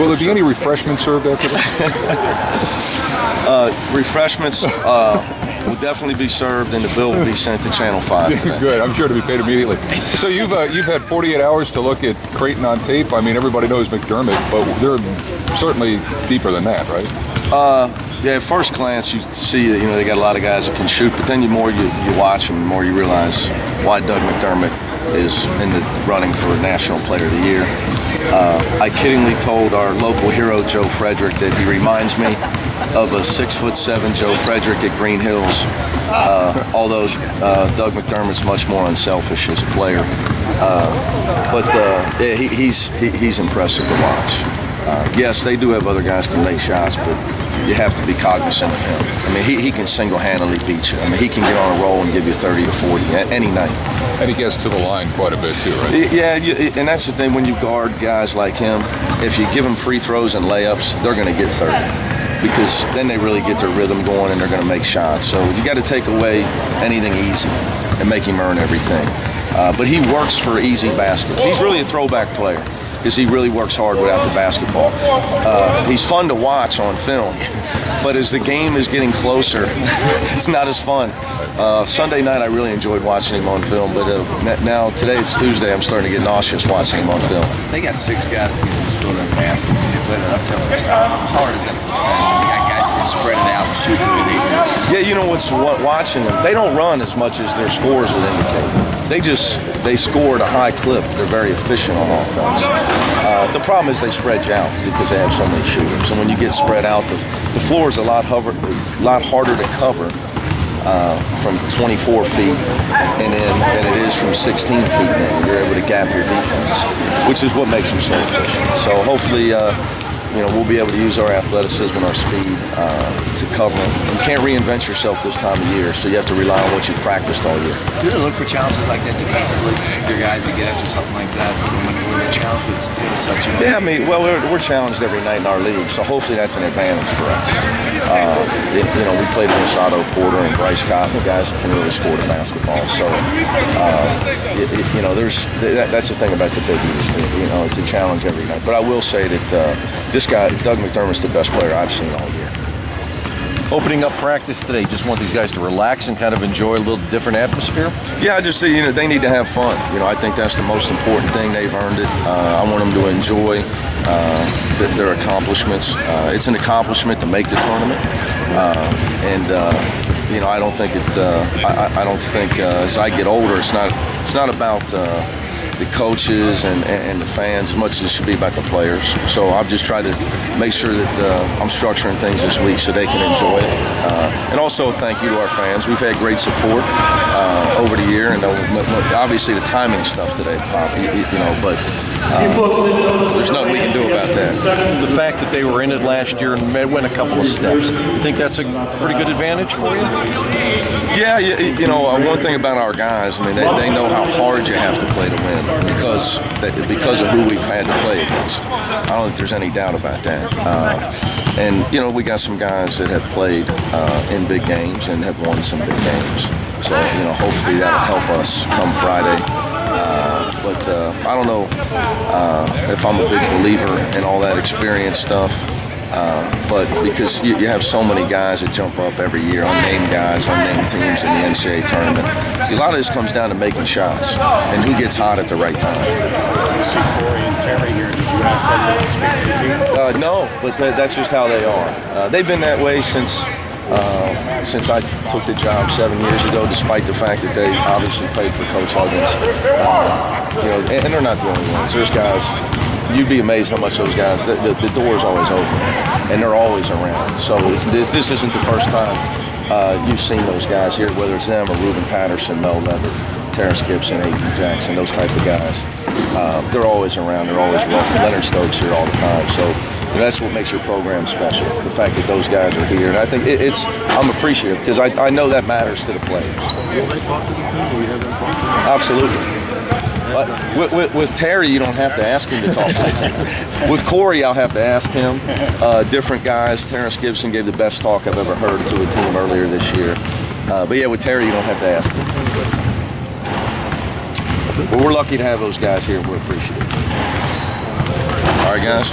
Will there be any refreshments served after this? Refreshments will definitely be served, and the bill will be sent to Channel 5. Good. I'm sure to be paid immediately. So you've had 48 hours to look at Creighton on tape. I mean, everybody knows McDermott, but they're certainly deeper than that, right? Yeah, at first glance, you see that they got a lot of guys that can shoot, but then the more you watch them, the more you realize why Doug McDermott is in the running for National Player of the Year. I kiddingly told our local hero, Joe Frederick, that he reminds me of a 6'7" Joe Frederick at Green Hills, although Doug McDermott's much more unselfish as a player. Yeah, he's impressive to watch. Yes, they do have other guys who can make shots, but you have to be cognizant of him. I mean, he can single-handedly beat you. I mean, he can get on a roll and give you 30 to 40 any night. And he gets to the line quite a bit too, right? Yeah, and that's the thing when you guard guys like him. If you give them free throws and layups, they're going to get 30 because then they really get their rhythm going and they're going to make shots. So you got to take away anything easy and make him earn everything. But he works for easy baskets. He's really a throwback player because he really works hard without the basketball. He's fun to watch on film, but as the game is getting closer, it's not as fun. Sunday night I really enjoyed watching him on film, but now today it's Tuesday, I'm starting to get nauseous watching him on film. They got 6 guys that can just fill their basket and they play that up tempo style. How hard is that to defend? They got guys that can spread it out and shoot the way they do. Yeah, you know what's watching them, they don't run as much as their scores would indicate. They score at a high clip. They're very efficient on offense. The problem is they spread you out because they have so many shooters. And when you get spread out, the floor is a lot harder to cover from 24 feet and in than it is from 16 feet in. You're able to gap your defense, which is what makes them so efficient. So hopefully, we'll be able to use our athleticism and our speed to cover them. You can't reinvent yourself this time of year, so you have to rely on what you've practiced all year. Do they look for challenges like that defensively? Your guys to get after something like that when they're challenged with such a... Yeah, I mean, well, we're challenged every night in our league, so hopefully that's an advantage for us. We played against Otto Porter and Bryce Cotton, the guys that can really score the basketball. So, that's the thing about the Big East. It's a challenge every night. But I will say that this guy, Doug McDermott's the best player I've seen all year. Opening up practice today, just want these guys to relax and kind of enjoy a little different atmosphere? Yeah, I just say, they need to have fun. I think that's the most important thing. They've earned it. I want them to enjoy their accomplishments. It's an accomplishment to make the tournament. I don't think as I get older, it's not about the coaches and the fans as much as it should be about the players. So I've just tried to make sure that I'm structuring things this week so they can enjoy it. And also thank you to our fans. We've had great support over the year, and obviously the timing stuff today, Pop, but there's nothing we can do about that. The fact that they were in it last year and went a couple of steps, you think that's a pretty good advantage for you? Yeah, one thing about our guys, I mean, they know how hard you have to play to win because of who we've had to play against. I don't think there's any doubt about that. We got some guys that have played in big games and have won some big games. So, hopefully that'll help us come Friday. But I don't know if I'm a big believer in all that experience stuff. But because you have so many guys that jump up every year, unnamed guys, unnamed teams in the NCAA tournament, a lot of this comes down to making shots and who gets hot at the right time. You see Corey and Terry here. Did you ask them to speak to the team? No, but that's just how they are. They've been that way since I took the job 7 years ago, despite the fact that they obviously played for Coach Huggins. And they're not the only ones. There's guys. You'd be amazed how much those guys, the door's always open, and they're always around. So this isn't the first time you've seen those guys here, whether it's them or Ruben Patterson, Mel Levitt, Terrence Gibson, A.P. Jackson, those type of guys. They're always around, they're always welcome. Leonard Stokes here all the time. So that's what makes your program special, the fact that those guys are here. And I think I'm appreciative because I know that matters to the players. Will they talk to the team? Will you have them talk to them? Absolutely. With Terry, you don't have to ask him to talk to the team. With Corey, I'll have to ask him. Different guys. Terrence Gibson gave the best talk I've ever heard to a team earlier this year. But yeah, with Terry, you don't have to ask him. But we're lucky to have those guys here. We're appreciative. All right, guys.